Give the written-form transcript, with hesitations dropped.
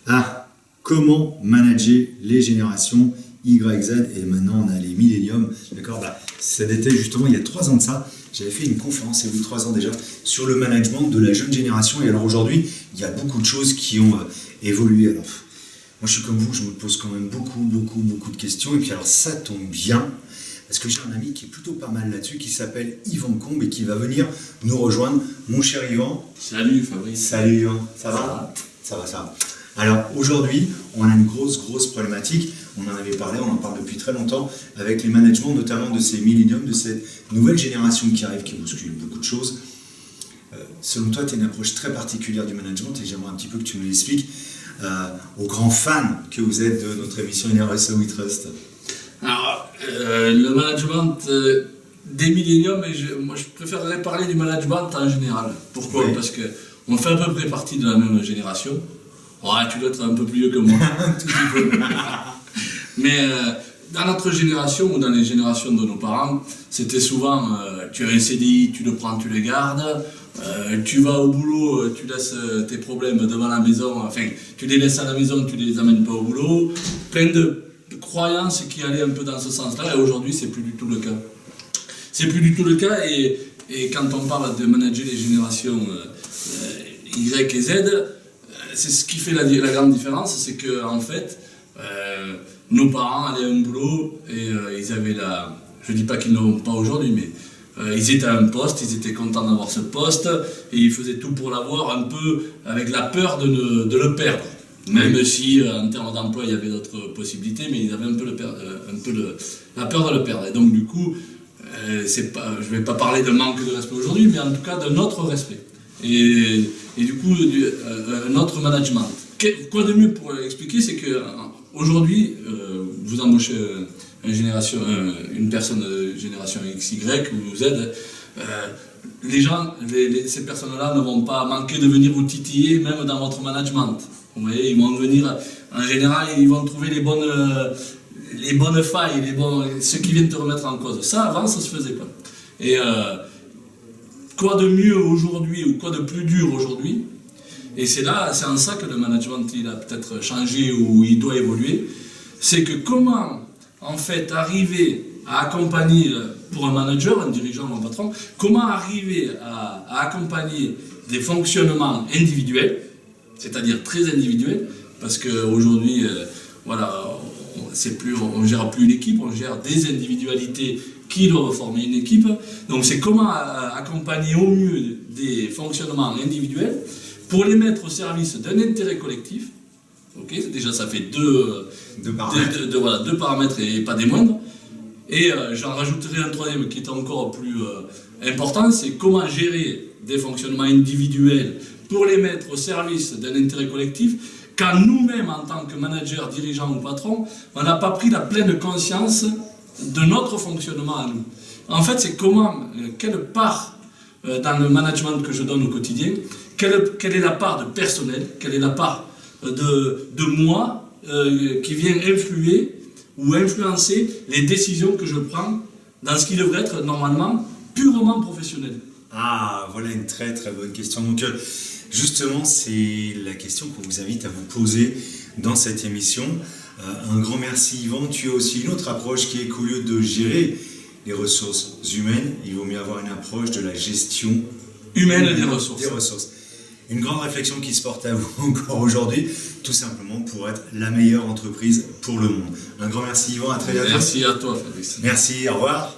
Ah, comment manager les générations Y, Z, et maintenant on a les milléniums, d'accord. Ça datait justement il y a 3 ans de ça, j'avais fait une conférence, et oui 3 ans déjà, sur le management de la jeune génération, et alors aujourd'hui, il y a beaucoup de choses qui ont évolué. Alors, moi je suis comme vous, je me pose quand même beaucoup de questions, et puis alors ça tombe bien, parce que j'ai un ami qui est plutôt pas mal là-dessus, qui s'appelle Yvan Combe, et qui va venir nous rejoindre. Mon cher Yvan. Salut Fabrice. Salut Yvan, ça va? Ça va. Alors aujourd'hui, on a une grosse problématique, on en avait parlé, on en parle depuis très longtemps, avec les managements, notamment de ces milléniums, de cette nouvelle génération qui arrive, qui bouscule beaucoup de choses. Selon toi, tu as une approche très particulière du management, et j'aimerais un petit peu que tu nous l'expliques aux grands fans que vous êtes de notre émission RSE We Trust. Alors, le management des milléniums, moi je préférerais parler du management en général. Pourquoi? Oui. Parce qu'on fait à peu près partie de la même génération. Ouais, tu dois être un peu plus vieux que moi. Un tout petit peu. Mais dans notre génération ou dans les générations de nos parents, c'était souvent tu as un CDI, tu le prends, tu le gardes. Tu vas au boulot, tu laisses tes problèmes devant la maison, enfin, tu les laisses à la maison, tu les amènes pas au boulot. Plein de croyances qui allaient un peu dans ce sens-là, et aujourd'hui, c'est plus du tout le cas. C'est plus du tout le cas, et quand on parle de manager les générations Y et Z, c'est ce qui fait la grande différence, c'est que en fait, nos parents allaient à un boulot et ils avaient je dis pas qu'ils ne l'ont pas aujourd'hui, mais ils étaient à un poste, ils étaient contents d'avoir ce poste et ils faisaient tout pour l'avoir, un peu avec la peur de le perdre. Même si en termes d'emploi il y avait d'autres possibilités, mais ils avaient un peu la peur de le perdre. Et donc du coup, je ne vais pas parler de manque de respect aujourd'hui, mais en tout cas de notre respect. Et du coup, notre management. Quoi de mieux pour l'expliquer, c'est qu'aujourd'hui, vous embauchez une personne de génération XY ou Z, les gens, ces personnes-là ne vont pas manquer de venir vous titiller, même dans votre management. Vous voyez, ils vont venir, en général, ils vont trouver les bonnes failles, ceux qui viennent te remettre en cause. Ça, avant, ça se faisait pas. Et quoi de mieux aujourd'hui, ou quoi de plus dur aujourd'hui, et c'est en ça que le management il a peut-être changé ou il doit évoluer, c'est que comment en fait arriver à accompagner, pour un manager, un dirigeant ou un patron, comment arriver à accompagner des fonctionnements individuels, c'est-à-dire très individuels, parce qu'aujourd'hui, on ne gère plus une équipe, on gère des individualités qui doivent former une équipe. Donc c'est comment accompagner au mieux des fonctionnements individuels pour les mettre au service d'un intérêt collectif. Okay, déjà ça fait deux paramètres et pas des moindres. Et j'en rajouterai un troisième qui est encore plus important, c'est comment gérer des fonctionnements individuels pour les mettre au service d'un intérêt collectif, quand nous-mêmes en tant que manager, dirigeant ou patron, on n'a pas pris la pleine conscience de notre fonctionnement à nous. En fait, c'est quelle part dans le management que je donne au quotidien, quelle est la part de personnel, quelle est la part de moi qui vient influer ou influencer les décisions que je prends dans ce qui devrait être normalement purement professionnel. Ah, voilà une très bonne question. Donc justement, c'est la question qu'on vous invite à vous poser dans cette émission. Un grand merci Yvan. Tu as aussi une autre approche qui est qu'au lieu de gérer les ressources humaines, il vaut mieux avoir une approche de la gestion humaine des ressources. Une grande réflexion qui se porte à vous encore aujourd'hui, tout simplement pour être la meilleure entreprise pour le monde. Un grand merci Yvan, à très bientôt. Merci à toi Fabrice. Merci, au revoir.